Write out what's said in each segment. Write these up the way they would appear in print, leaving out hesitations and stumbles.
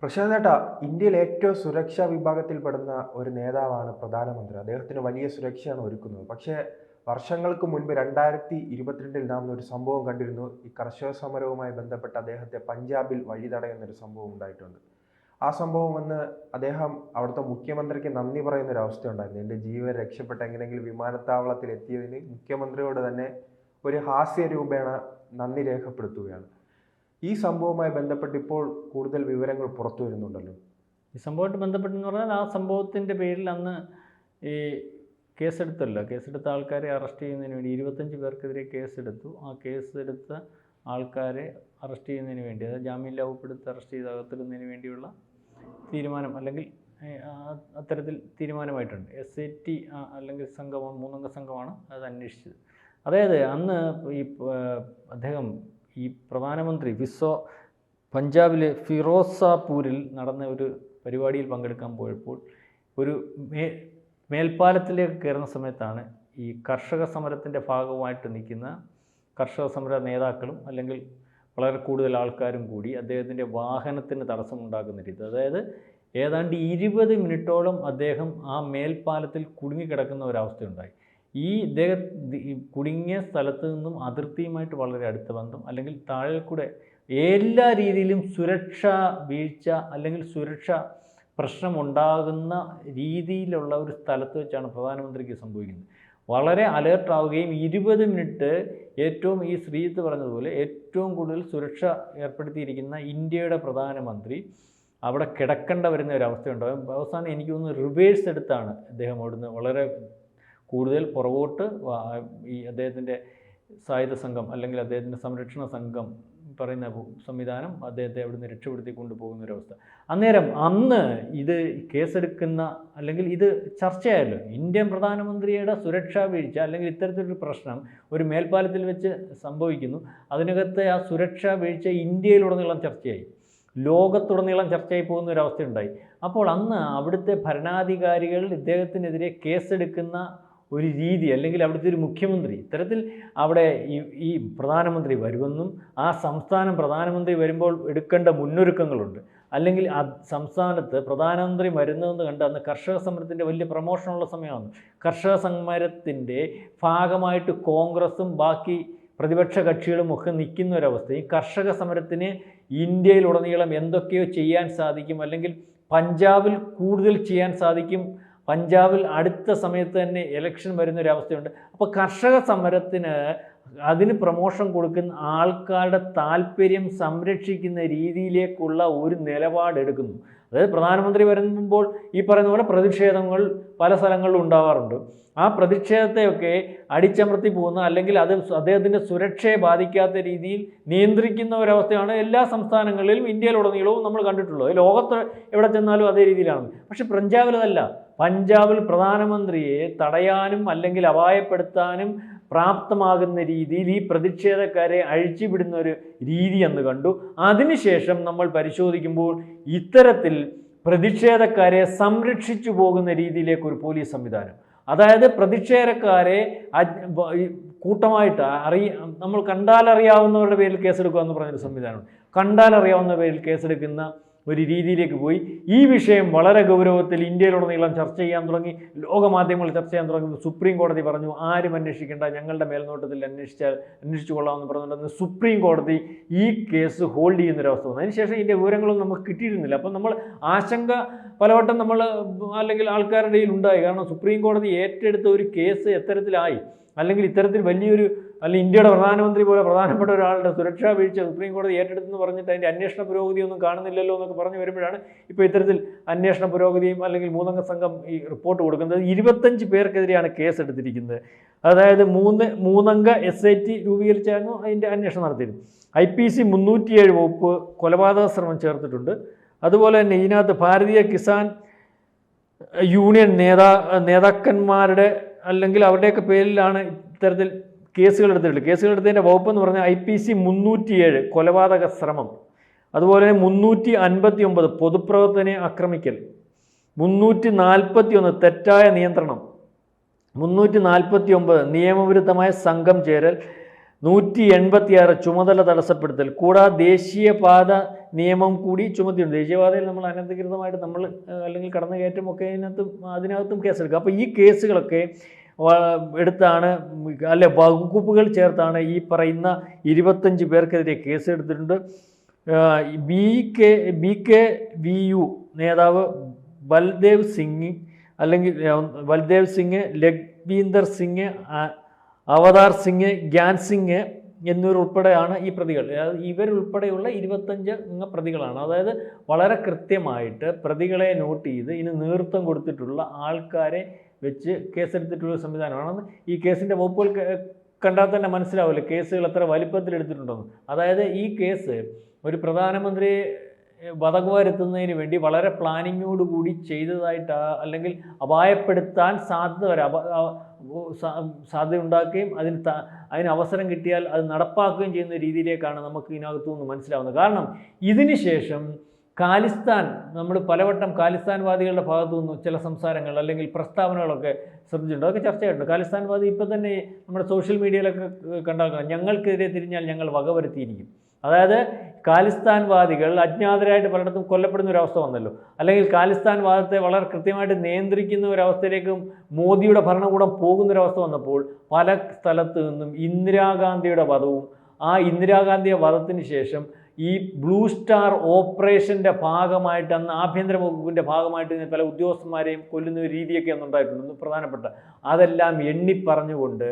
പ്രശാന്ത് ചേട്ടാ, ഇന്ത്യയിൽ ഏറ്റവും സുരക്ഷാ വിഭാഗത്തിൽപ്പെടുന്ന ഒരു നേതാവാണ് പ്രധാനമന്ത്രി. അദ്ദേഹത്തിന് വലിയ സുരക്ഷയാണ് ഒരുക്കുന്നത്. പക്ഷേ വർഷങ്ങൾക്ക് മുൻപ് 2022 നാം ഒരു സംഭവം കണ്ടിരുന്നു. ഈ കർഷക സമരവുമായി ബന്ധപ്പെട്ട് അദ്ദേഹത്തെ പഞ്ചാബിൽ വഴിതടയുന്നൊരു സംഭവം ഉണ്ടായിട്ടുണ്ട്. ആ സംഭവം വന്ന് അദ്ദേഹം അവിടുത്തെ മുഖ്യമന്ത്രിക്ക് നന്ദി പറയുന്ന ഒരു അവസ്ഥ ഉണ്ടായിരുന്നു. എൻ്റെ ജീവൻ രക്ഷപ്പെട്ട് എങ്ങനെയെങ്കിലും വിമാനത്താവളത്തിൽ എത്തിയതിന് മുഖ്യമന്ത്രിയോട് തന്നെ ഒരു ഹാസ്യ രൂപേണ നന്ദി രേഖപ്പെടുത്തുകയാണ്. ഈ സംഭവവുമായി ബന്ധപ്പെട്ട് ഇപ്പോൾ കൂടുതൽ വിവരങ്ങൾ പുറത്തു വരുന്നുണ്ടല്ലോ. ഈ സംഭവമായിട്ട് ബന്ധപ്പെട്ടെന്ന് പറഞ്ഞാൽ ആ സംഭവത്തിൻ്റെ പേരിൽ അന്ന് ഈ കേസെടുത്ത ആൾക്കാരെ അറസ്റ്റ് ചെയ്യുന്നതിന് വേണ്ടി 25 പേർക്കെതിരെ കേസെടുത്തു. ആ കേസെടുത്ത ആൾക്കാരെ അറസ്റ്റ് ചെയ്യുന്നതിന് വേണ്ടി, അതായത് ജാമ്യമില്ലാ വകുപ്പെടുത്ത് അറസ്റ്റ് ചെയ്ത് അകത്തിടുന്നതിന് വേണ്ടിയുള്ള തീരുമാനം, അല്ലെങ്കിൽ അത്തരത്തിൽ തീരുമാനമായിട്ടുണ്ട്. SIT അല്ലെങ്കിൽ സംഘമാണ്, 3 അംഗ സംഘമാണ് അത് അന്വേഷിച്ചത്. അതായത് അന്ന് അദ്ദേഹം ഈ പ്രധാനമന്ത്രി പഞ്ചാബിലെ ഫിറോസാപൂരിൽ നടന്ന ഒരു പരിപാടിയിൽ പങ്കെടുക്കാൻ പോയപ്പോൾ ഒരു മേൽപ്പാലത്തിലേക്ക് കയറുന്ന സമയത്താണ് ഈ കർഷക സമരത്തിൻ്റെ ഭാഗമായിട്ട് നിൽക്കുന്ന കർഷക സമര നേതാക്കളും അല്ലെങ്കിൽ വളരെ കൂടുതൽ ആൾക്കാരും കൂടി അദ്ദേഹത്തിൻ്റെ വാഹനത്തിന് തടസ്സമുണ്ടാക്കുന്ന രീതി. അതായത് ഏതാണ്ട് 20 മിനിറ്റോളം അദ്ദേഹം ആ മേൽപ്പാലത്തിൽ കുടുങ്ങിക്കിടക്കുന്ന ഒരവസ്ഥയുണ്ടായി. ഈ കുടുങ്ങിയ സ്ഥലത്ത് നിന്നും അതിർത്തിയുമായിട്ട് വളരെ അടുത്ത ബന്ധം, അല്ലെങ്കിൽ താഴെ കൂടെ എല്ലാ രീതിയിലും സുരക്ഷാ വീഴ്ച അല്ലെങ്കിൽ സുരക്ഷാ പ്രശ്നമുണ്ടാകുന്ന രീതിയിലുള്ള ഒരു സ്ഥലത്ത് വെച്ചാണ് പ്രധാനമന്ത്രിക്ക് സംഭവിക്കുന്നത്. വളരെ അലേർട്ടാവുകയും 20 മിനിറ്റ് ഏറ്റവും ഈ ശ്രീജിത്ത് പറഞ്ഞതുപോലെ ഏറ്റവും കൂടുതൽ സുരക്ഷ ഏർപ്പെടുത്തിയിരിക്കുന്ന ഇന്ത്യയുടെ പ്രധാനമന്ത്രി അവിടെ കിടക്കേണ്ട വരുന്ന ഒരു അവസ്ഥയുണ്ടാകും. അവസാനം എനിക്ക് തോന്നുന്നു റിവേഴ്സ് എടുത്താണ് അദ്ദേഹം അവിടുന്ന് വളരെ കൂടുതൽ പുറകോട്ട് ഈ അദ്ദേഹത്തിൻ്റെ സായുധ സംഘം അല്ലെങ്കിൽ അദ്ദേഹത്തിൻ്റെ സംരക്ഷണ സംഘം പറയുന്ന സംവിധാനം അദ്ദേഹത്തെ അവിടുന്ന് രക്ഷപ്പെടുത്തി കൊണ്ടുപോകുന്നൊരവസ്ഥ. അന്ന് ഇത് കേസെടുക്കുന്ന അല്ലെങ്കിൽ ഇത് ചർച്ചയായല്ലോ. ഇന്ത്യൻ പ്രധാനമന്ത്രിയുടെ സുരക്ഷാ വീഴ്ച അല്ലെങ്കിൽ ഇത്തരത്തിലൊരു പ്രശ്നം ഒരു മേൽപ്പാലത്തിൽ വെച്ച് സംഭവിക്കുന്നു. അതിനകത്തെ ആ സുരക്ഷാ വീഴ്ച ഇന്ത്യയിലുടനീളം ചർച്ചയായി, ലോകത്തുടനീളം ചർച്ചയായി പോകുന്ന ഒരവസ്ഥയുണ്ടായി. അപ്പോൾ അന്ന് അവിടുത്തെ ഭരണാധികാരികൾ ഇദ്ദേഹത്തിനെതിരെ കേസെടുക്കുന്ന ഒരു രീതി, അല്ലെങ്കിൽ അവിടുത്തെ ഒരു മുഖ്യമന്ത്രി ഇത്തരത്തിൽ അവിടെ ഈ പ്രധാനമന്ത്രി വരുമെന്നും ആ സംസ്ഥാനം പ്രധാനമന്ത്രി വരുമ്പോൾ എടുക്കേണ്ട മുന്നൊരുക്കങ്ങളുണ്ട്, അല്ലെങ്കിൽ സംസ്ഥാനത്ത് പ്രധാനമന്ത്രി വരുന്നതെന്ന് കണ്ട് അന്ന് കർഷക സമരത്തിൻ്റെ വലിയ പ്രമോഷനുള്ള സമയമാണ്. കർഷക സമരത്തിൻ്റെ ഭാഗമായിട്ട് കോൺഗ്രസും ബാക്കി പ്രതിപക്ഷ കക്ഷികളും ഒക്കെ നിൽക്കുന്ന ഒരവസ്ഥ. ഈ കർഷക സമരത്തിന് ഇന്ത്യയിലുടനീളം എന്തൊക്കെയോ ചെയ്യാൻ സാധിക്കും, അല്ലെങ്കിൽ പഞ്ചാബിൽ കൂടുതൽ ചെയ്യാൻ സാധിക്കും. പഞ്ചാബിൽ അടുത്ത സമയത്ത് തന്നെ ഇലക്ഷൻ വരുന്നൊരവസ്ഥയുണ്ട്. അപ്പോൾ കർഷക സമരത്തിന് അതിന് പ്രമോഷൻ കൊടുക്കുന്ന ആൾക്കാരുടെ താല്പര്യം സംരക്ഷിക്കുന്ന രീതിയിലേക്കുള്ള ഒരു നിലപാടെടുക്കുന്നു. അതായത് പ്രധാനമന്ത്രി വരുമ്പോൾ ഈ പറയുന്ന പോലെ പ്രതിഷേധങ്ങൾ പല സ്ഥലങ്ങളിലും ഉണ്ടാവാറുണ്ട്. ആ പ്രതിഷേധത്തെയൊക്കെ അടിച്ചമർത്തി പോകുന്ന, അല്ലെങ്കിൽ അത് അദ്ദേഹത്തിൻ്റെ സുരക്ഷയെ ബാധിക്കാത്ത രീതിയിൽ നിയന്ത്രിക്കുന്ന ഒരവസ്ഥയാണ് എല്ലാ സംസ്ഥാനങ്ങളിലും ഇന്ത്യയിലുടനീളവും നമ്മൾ കണ്ടിട്ടുള്ളത്. ലോകത്ത് എവിടെ ചെന്നാലും അതേ രീതിയിലാണ്. പക്ഷെ പഞ്ചാബിലതല്ല. പഞ്ചാബിൽ പ്രധാനമന്ത്രിയെ തടയാനും അല്ലെങ്കിൽ അപായപ്പെടുത്താനും പ്രാപ്തമാകുന്ന രീതിയിൽ ഈ പ്രതിഷേധക്കാരെ അഴിച്ചുവിടുന്ന ഒരു രീതി എന്ന് കണ്ടു. അതിനുശേഷം നമ്മൾ പരിശോധിക്കുമ്പോൾ ഇത്തരത്തിൽ പ്രതിഷേധക്കാരെ സംരക്ഷിച്ചു പോകുന്ന രീതിയിലേക്ക് ഒരു പോലീസ് സംവിധാനം, അതായത് പ്രതിഷേധക്കാരെ കൂട്ടമായിട്ട് നമ്മൾ കണ്ടാലറിയാവുന്നവരുടെ പേരിൽ കേസെടുക്കുക എന്ന് പറഞ്ഞൊരു സംവിധാനമാണ്. കണ്ടാലറിയാവുന്ന പേരിൽ കേസെടുക്കുന്ന ഒരു രീതിയിലേക്ക് പോയി. ഈ വിഷയം വളരെ ഗൗരവത്തിൽ ഇന്ത്യയിലുടനീളം ചർച്ച ചെയ്യാൻ തുടങ്ങി, ലോകമാധ്യമങ്ങൾ ചർച്ച ചെയ്യാൻ തുടങ്ങി. സുപ്രീം കോടതി പറഞ്ഞു ആരും അന്വേഷിക്കേണ്ട, ഞങ്ങളുടെ മേൽനോട്ടത്തിൽ അന്വേഷിച്ചു കൊള്ളാമെന്ന് പറഞ്ഞുകൊണ്ടെന്ന് സുപ്രീം കോടതി ഈ കേസ് ഹോൾഡ് ചെയ്യുന്നൊരവസ്ഥ വന്നു. അതിനുശേഷം ഇതിൻ്റെ വിവരങ്ങളൊന്നും നമുക്ക് കിട്ടിയിരുന്നില്ല. അപ്പം നമ്മൾ ആശങ്ക പലവട്ടം അല്ലെങ്കിൽ ആൾക്കാരുടെ ഇടയിൽ ഉണ്ടായി. കാരണം സുപ്രീം കോടതി ഏറ്റെടുത്ത ഒരു കേസ് എത്തരത്തിലായി, അല്ലെങ്കിൽ ഇത്തരത്തിൽ വലിയൊരു, അല്ലെങ്കിൽ ഇന്ത്യയുടെ പ്രധാനമന്ത്രി പോലെ പ്രധാനപ്പെട്ട ഒരാളുടെ സുരക്ഷാ വീഴ്ച സുപ്രീം കോടതി ഏറ്റെടുത്തെന്ന് പറഞ്ഞിട്ട് അതിൻ്റെ അന്വേഷണ പുരോഗതിയൊന്നും കാണുന്നില്ലല്ലോ എന്നൊക്കെ പറഞ്ഞു വരുമ്പോഴാണ് ഇപ്പോൾ ഇത്തരത്തിൽ അന്വേഷണ പുരോഗതിയും അല്ലെങ്കിൽ 3 അംഗ സംഘം ഈ റിപ്പോർട്ട് കൊടുക്കുന്നത്. 25 പേർക്കെതിരെയാണ് കേസ് എടുത്തിരിക്കുന്നത്. അതായത് 3 അംഗ SIT രൂപീകരിച്ചായിരുന്നു അതിൻ്റെ അന്വേഷണം നടത്തിയത്. IPC 307 വകുപ്പ് കൊലപാതക ശ്രമം ചേർത്തിട്ടുണ്ട്. അതുപോലെ തന്നെ ഇതിനകത്ത് ഭാരതീയ കിസാൻ യൂണിയൻ നേതാക്കന്മാരുടെ അല്ലെങ്കിൽ അവരുടെയൊക്കെ പേരിലാണ് ഇത്തരത്തിൽ കേസുകൾ എടുത്തതിൻ്റെ വകുപ്പെന്ന് പറഞ്ഞാൽ IPC 307 കൊലപാതക ശ്രമം, അതുപോലെ തന്നെ 359 പൊതുപ്രവർത്തകനെ ആക്രമിക്കൽ, 341 തെറ്റായ നിയന്ത്രണം, 349 നിയമവിരുദ്ധമായ സംഘം ചേരൽ, 186 ചുമതല തടസ്സപ്പെടുത്തൽ. കൂടാതെ ദേശീയപാത നിയമം കൂടി ചുമത്തിയിട്ടുണ്ട്. ദേശീയപാതയിൽ നമ്മൾ അനധികൃതമായിട്ട് നമ്മൾ അല്ലെങ്കിൽ കടന്നുകയറ്റം ഒക്കെ അതിനകത്തും കേസെടുക്കുക. അപ്പോൾ ഈ കേസുകളൊക്കെ എടുത്താണ് അല്ലെ വകുപ്പുകൾ ചേർത്താണ് ഈ പറയുന്ന 25 പേർക്കെതിരെ കേസെടുത്തിട്ടുണ്ട്. BKVU നേതാവ് ബൽദേവ് സിംഗ് ലഖ്വീന്ദർ സിംഗ്, അവതാർ സിംഗ്, ഗ്യാൻ സിംഗ് എന്നിവരുൾപ്പെടെയാണ് ഈ പ്രതികൾ. ഇവരുൾപ്പെടെയുള്ള 25 പ്രതികളാണ്. അതായത് വളരെ കൃത്യമായിട്ട് പ്രതികളെ നോട്ട് ചെയ്ത് ഇതിന് നേതൃത്വം കൊടുത്തിട്ടുള്ള ആൾക്കാരെ വെച്ച് കേസെടുത്തിട്ടുള്ള സംവിധാനമാണ്. ഈ കേസിൻ്റെ വകുപ്പുകൾ കണ്ടാൽ തന്നെ മനസ്സിലാവില്ല കേസുകൾ എത്ര വലിപ്പത്തിലെടുത്തിട്ടുണ്ടെന്ന്. അതായത് ഈ കേസ് ഒരു പ്രധാനമന്ത്രിയെ വധക്കുവരുത്തുന്നതിന് വേണ്ടി വളരെ പ്ലാനിങ്ങോടുകൂടി ചെയ്തതായിട്ട് അല്ലെങ്കിൽ അപായപ്പെടുത്താൻ സാധ്യത ഉണ്ടാക്കുകയും അതിന് അവസരം കിട്ടിയാൽ അത് നടപ്പാക്കുകയും ചെയ്യുന്ന രീതിയിലേക്കാണ് നമുക്ക് ഇതിനകത്തുനിന്ന് മനസ്സിലാവുന്നത്. കാരണം ഇതിന് ശേഷം ഖാലിസ്ഥാൻ, നമ്മൾ പലവട്ടം ഖാലിസ്ഥാൻവാദികളുടെ ഭാഗത്തു നിന്നും ചില സംസാരങ്ങൾ അല്ലെങ്കിൽ പ്രസ്താവനകളൊക്കെ ശ്രദ്ധിച്ചിട്ടുണ്ട്, അതൊക്കെ ചർച്ചയായിട്ടുണ്ട്. ഖാലിസ്ഥാൻവാദി ഇപ്പം തന്നെ നമ്മുടെ സോഷ്യൽ മീഡിയയിലൊക്കെ കണ്ടാൽ ഞങ്ങൾക്കെതിരെ തിരിഞ്ഞാൽ ഞങ്ങൾ വകവരുത്തിയിരിക്കും. അതായത് ഖാലിസ്ഥാൻവാദികൾ അജ്ഞാതരായിട്ട് പലയിടത്തും കൊല്ലപ്പെടുന്ന ഒരവസ്ഥ വന്നല്ലോ, അല്ലെങ്കിൽ ഖാലിസ്ഥാൻവാദത്തെ വളരെ കൃത്യമായിട്ട് നിയന്ത്രിക്കുന്ന ഒരവസ്ഥയിലേക്കും മോദിയുടെ ഭരണകൂടം പോകുന്നൊരവസ്ഥ വന്നപ്പോൾ പല സ്ഥലത്തു നിന്നും ഇന്ദിരാഗാന്ധിയുടെ വധവും ആ ഇന്ദിരാഗാന്ധിയുടെ വധത്തിന് ശേഷം ഈ ബ്ലൂ സ്റ്റാർ ഓപ്പറേഷൻ്റെ ഭാഗമായിട്ട് അന്ന് ആഭ്യന്തര വകുപ്പിൻ്റെ ഭാഗമായിട്ട് പല ഉദ്യോഗസ്ഥന്മാരെയും കൊല്ലുന്ന ഒരു രീതിയൊക്കെ അന്നുണ്ടായിട്ടുണ്ട്. പ്രധാനപ്പെട്ട അതെല്ലാം എണ്ണിപ്പറഞ്ഞുകൊണ്ട്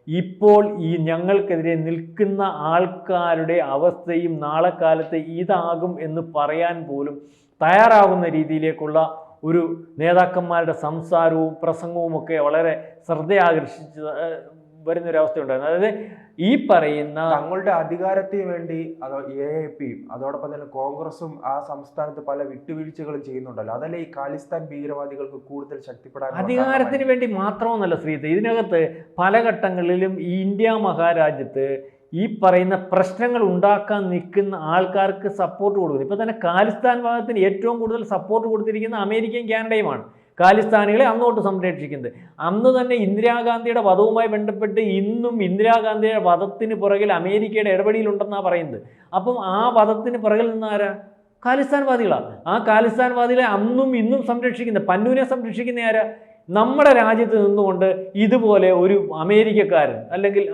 ഇപ്പോൾ ഈ ഞങ്ങൾക്കെതിരെ നിൽക്കുന്ന ആൾക്കാരുടെ അവസ്ഥയും നാളെ കാലത്ത് ഇതാകും എന്ന് പറയാൻ പോലും തയ്യാറാകുന്ന രീതിയിലേക്കുള്ള ഒരു നേതാക്കന്മാരുടെ സംസാരവും പ്രസംഗവും ഒക്കെ വളരെ ശ്രദ്ധയാകർഷിച്ച് വരുന്നൊരവസ്ഥയുണ്ടായിരുന്നു. അതായത് ഈ പറയുന്ന തങ്ങളുടെ അധികാരത്തിന് വേണ്ടി AAPയും അതോടൊപ്പം തന്നെ കോൺഗ്രസും ആ സംസ്ഥാനത്ത് പല വിട്ടുവീഴ്ചകളും ചെയ്യുന്നുണ്ടല്ലോ, അതല്ലേ ഈ ഖാലിസ്ഥാൻ ഭീകരവാദികൾക്ക് കൂടുതൽ ശക്തിപ്പെടാൻ. അധികാരത്തിന് വേണ്ടി മാത്രമൊന്നല്ല ശ്രീത്ത്, ഇതിനകത്ത് പല ഘട്ടങ്ങളിലും ഈ ഇന്ത്യ മഹാരാജ്യത്ത് ഈ പറയുന്ന പ്രശ്നങ്ങൾ ഉണ്ടാക്കാൻ നിൽക്കുന്ന ആൾക്കാർക്ക് സപ്പോർട്ട് കൊടുക്കുന്നു. ഇപ്പോൾ തന്നെ ഖാലിസ്ഥാൻ ഭാഗത്തിന് ഏറ്റവും കൂടുതൽ സപ്പോർട്ട് കൊടുത്തിരിക്കുന്ന അമേരിക്കയും കാനഡയുമാണ് ഖാലിസ്ഥാനികളെ അന്നോട്ട് സംരക്ഷിക്കുന്നത്. അന്ന് തന്നെ ഇന്ദിരാഗാന്ധിയുടെ വധവുമായി ബന്ധപ്പെട്ട് ഇന്നും ഇന്ദിരാഗാന്ധിയുടെ വധത്തിന് പുറകിൽ അമേരിക്കയുടെ ഇടപെടലുണ്ടെന്നാണ് പറയുന്നത്. അപ്പം ആ വധത്തിന് പുറകിൽ നിന്നാരാ? ഖാലിസ്ഥാൻവാദികളാണ്. ആ ഖാലിസ്ഥാൻവാദികളെ അന്നും ഇന്നും സംരക്ഷിക്കുന്നത്, പന്നൂനെ സംരക്ഷിക്കുന്ന ആരാ? നമ്മുടെ രാജ്യത്ത് നിന്നുകൊണ്ട് ഇതുപോലെ ഒരു അമേരിക്കക്കാരൻ അല്ലെങ്കിൽ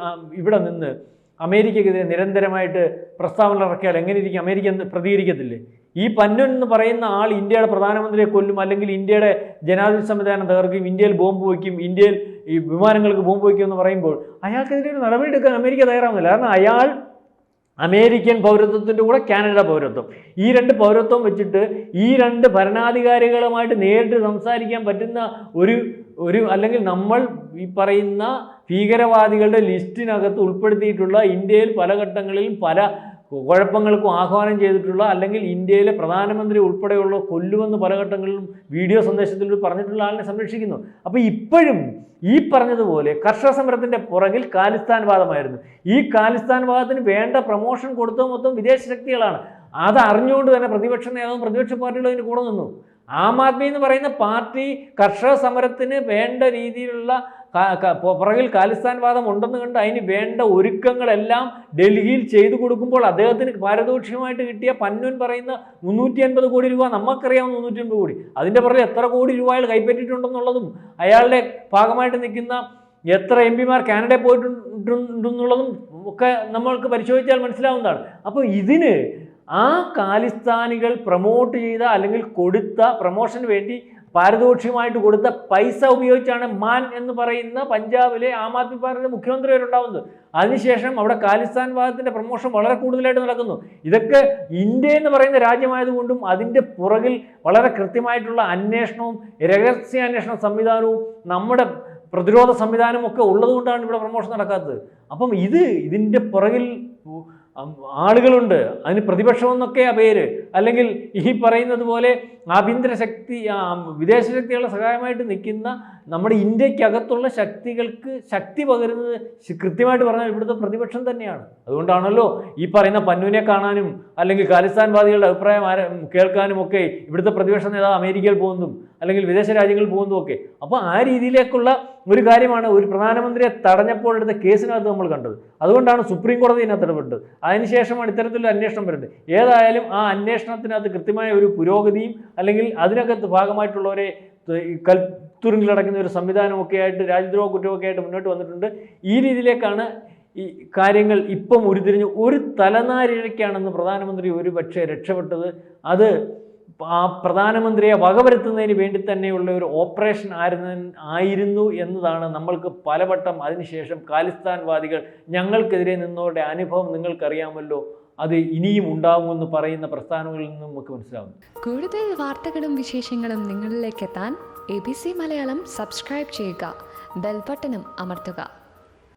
ഇവിടെ നിന്ന് അമേരിക്കക്കെതിരെ നിരന്തരമായിട്ട് പ്രസ്താവന ഇറക്കിയാൽ എങ്ങനെ ഇരിക്കും? അമേരിക്ക പ്രതികരിക്കത്തില്ലേ? ഈ പന്നൻ എന്ന് പറയുന്ന ആൾ ഇന്ത്യയുടെ പ്രധാനമന്ത്രിയെ കൊല്ലും, അല്ലെങ്കിൽ ഇന്ത്യയുടെ ജനാധിപത്യ സംവിധാനം തകർക്കും, ഇന്ത്യയിൽ ബോംബ് വയ്ക്കും, ഇന്ത്യയിൽ ഈ വിമാനങ്ങൾക്ക് ബോംബ് വയ്ക്കും എന്ന് പറയുമ്പോൾ അയാൾക്കെതിരെ ഒരു നടപടിയെടുക്കാൻ അമേരിക്ക തയ്യാറാവുന്നില്ല. കാരണം അയാൾ അമേരിക്കൻ പൗരത്വത്തിൻ്റെ കൂടെ കാനഡ പൗരത്വം, ഈ 2 പൗരത്വം വെച്ചിട്ട് ഈ 2 ഭരണാധികാരികളുമായിട്ട് നേരിട്ട് സംസാരിക്കാൻ പറ്റുന്ന ഒരു അല്ലെങ്കിൽ നമ്മൾ ഈ പറയുന്ന ഭീകരവാദികളുടെ ലിസ്റ്റിനകത്ത് ഉൾപ്പെടുത്തിയിട്ടുള്ള ഇന്ത്യയിൽ പല ഘട്ടങ്ങളിലും പല കുഴപ്പങ്ങൾക്കും ആഹ്വാനം ചെയ്തിട്ടുള്ള, അല്ലെങ്കിൽ ഇന്ത്യയിലെ പ്രധാനമന്ത്രി ഉൾപ്പെടെയുള്ള കൊല്ലുമെന്ന് പല ഘട്ടങ്ങളിലും വീഡിയോ സന്ദേശത്തിലൂടെ പറഞ്ഞിട്ടുള്ള ആളിനെ സംരക്ഷിക്കുന്നു. അപ്പോൾ ഇപ്പോഴും ഈ പറഞ്ഞതുപോലെ കർഷക സമരത്തിൻ്റെ പുറകിൽ ഖാലിസ്ഥാൻ വാദമായിരുന്നു. ഈ ഖാലിസ്ഥാൻ വാദത്തിന് വേണ്ട പ്രൊമോഷൻ കൊടുത്തത് മൊത്തം വിദേശ ശക്തികളാണ്. അത് അറിഞ്ഞുകൊണ്ട് തന്നെ പ്രതിപക്ഷ നേതാവും പ്രതിപക്ഷ പാർട്ടികളും അതിന് കൂടെ നിന്നു. ആം ആദ്മി എന്ന് പറയുന്ന പാർട്ടി കർഷക സമരത്തിന് വേണ്ട രീതിയിലുള്ള പുറകിൽ ഖാലിസ്ഥാൻ വാദം ഉണ്ടെന്ന് കണ്ട് അതിന് വേണ്ട ഒരുക്കങ്ങളെല്ലാം ഡൽഹിയിൽ ചെയ്തു കൊടുക്കുമ്പോൾ അദ്ദേഹത്തിന് പാരിതോഷികമായിട്ട് കിട്ടിയ പന്നൂൻ പറയുന്ന 350 കോടി രൂപ, നമുക്കറിയാവുന്ന 350 കോടി, അതിൻ്റെ പുറകിൽ എത്ര കോടി രൂപ അയാൾ കൈപ്പറ്റിയിട്ടുണ്ടെന്നുള്ളതും അയാളുടെ ഭാഗമായിട്ട് നിൽക്കുന്ന എത്ര MP-മാർ കാനഡയിൽ പോയിട്ടുണ്ടെന്നുള്ളതും ഒക്കെ നമ്മൾക്ക് പരിശോധിച്ചാൽ മനസ്സിലാവുന്നതാണ്. അപ്പോൾ ഇതിന് ആ ഖാലിസ്ഥാനികൾ പ്രൊമോട്ട് ചെയ്ത അല്ലെങ്കിൽ കൊടുത്ത പ്രൊമോഷന് വേണ്ടി പാരിതോഷികമായിട്ട് കൊടുത്ത പൈസ ഉപയോഗിച്ചാണ് മാൻ എന്ന് പറയുന്ന പഞ്ചാബിലെ ആം ആദ്മി പാർട്ടിയുടെ മുഖ്യമന്ത്രി വരെ ഉണ്ടാകുന്നത്. അതിനുശേഷം അവിടെ ഖാലിസ്ഥാൻ വാദത്തിൻ്റെ പ്രൊമോഷൻ വളരെ കൂടുതലായിട്ട് നടക്കുന്നു. ഇതൊക്കെ ഇന്ത്യ എന്ന് പറയുന്ന രാജ്യമായതുകൊണ്ടും അതിൻ്റെ പുറകിൽ വളരെ കൃത്യമായിട്ടുള്ള അന്വേഷണവും രഹസ്യാന്വേഷണ സംവിധാനവും നമ്മുടെ പ്രതിരോധ സംവിധാനവും ഒക്കെ ഉള്ളതുകൊണ്ടാണ് ഇവിടെ പ്രൊമോഷൻ നടക്കാത്തത്. അപ്പം ഇതിൻ്റെ പുറകിൽ ആളുകളുണ്ട്, അതിന് പ്രതിപക്ഷമെന്നൊക്കെ പേര്, അല്ലെങ്കിൽ ഈ പറയുന്നത് പോലെ ആഭ്യന്തര ശക്തി വിദേശ ശക്തികളുടെ സഹായമായിട്ട് നിൽക്കുന്ന നമ്മുടെ ഇന്ത്യക്കകത്തുള്ള ശക്തികൾക്ക് ശക്തി പകരുന്നത് കൃത്യമായിട്ട് പറഞ്ഞാൽ ഇവിടുത്തെ പ്രതിപക്ഷം തന്നെയാണ്. അതുകൊണ്ടാണല്ലോ ഈ പറയുന്ന പന്നൂനെ കാണാനും അല്ലെങ്കിൽ ഖാലിസ്ഥാൻവാദികളുടെ അഭിപ്രായം കേൾക്കാനും ഒക്കെ ഇവിടുത്തെ പ്രതിപക്ഷ നേതാവ് അമേരിക്കയിൽ പോകുന്നതും അല്ലെങ്കിൽ വിദേശ രാജ്യങ്ങളിൽ പോകുന്നതും ഒക്കെ. അപ്പോൾ ആ രീതിയിലേക്കുള്ള ഒരു കാര്യമാണ് ഒരു പ്രധാനമന്ത്രിയെ തടഞ്ഞപ്പോഴെടുത്ത കേസിനകത്ത് നമ്മൾ കണ്ടത്. അതുകൊണ്ടാണ് സുപ്രീം കോടതി ഇതിനകത്ത് ഇടപെട്ടത്. അതിനുശേഷമാണ് ഇത്തരത്തിലൊരു അന്വേഷണം വരുന്നത്. ഏതായാലും ആ അന്വേഷണത്തിനകത്ത് കൃത്യമായ ഒരു പുരോഗതിയും അല്ലെങ്കിൽ അതിനകത്ത് ഭാഗമായിട്ടുള്ളവരെ കൽത്തുറുങ്കിലടക്കുന്ന ഒരു സംവിധാനമൊക്കെ ആയിട്ട് രാജ്യദ്രോഹ കുറ്റമൊക്കെ ആയിട്ട് മുന്നോട്ട് വന്നിട്ടുണ്ട്. ഈ രീതിയിലേക്കാണ് ഈ കാര്യങ്ങൾ ഇപ്പം ഉരുത്തിരിഞ്ഞ് ഒരു തലനാരിഴയ്ക്കാണെന്ന് പ്രധാനമന്ത്രി ഒരു പക്ഷേ രക്ഷപ്പെട്ടത്. അത് ആ പ്രധാനമന്ത്രിയെ വകവരുത്തുന്നതിന് വേണ്ടി തന്നെയുള്ള ഒരു ഓപ്പറേഷൻ ആയിരുന്നു എന്നതാണ് നമ്മൾക്ക് പലവട്ടം അതിനുശേഷം ഖാലിസ്ഥാൻവാദികൾ ഞങ്ങൾക്കെതിരെ നിന്നവരുടെ അനുഭവം നിങ്ങൾക്കറിയാമല്ലോ, അത് ഇനിയും ഉണ്ടാകുമെന്ന് പറയുന്ന പ്രസ്ഥാനങ്ങളിൽ നിന്നും നമുക്ക് മനസ്സിലാവുന്നു. കൂടുതൽ വാർത്തകളും വിശേഷങ്ങളും നിങ്ങളിലേക്ക് എത്താൻ ABC മലയാളം സബ്സ്ക്രൈബ് ചെയ്യുക, ബെൽ ബട്ടണും അമർത്തുക.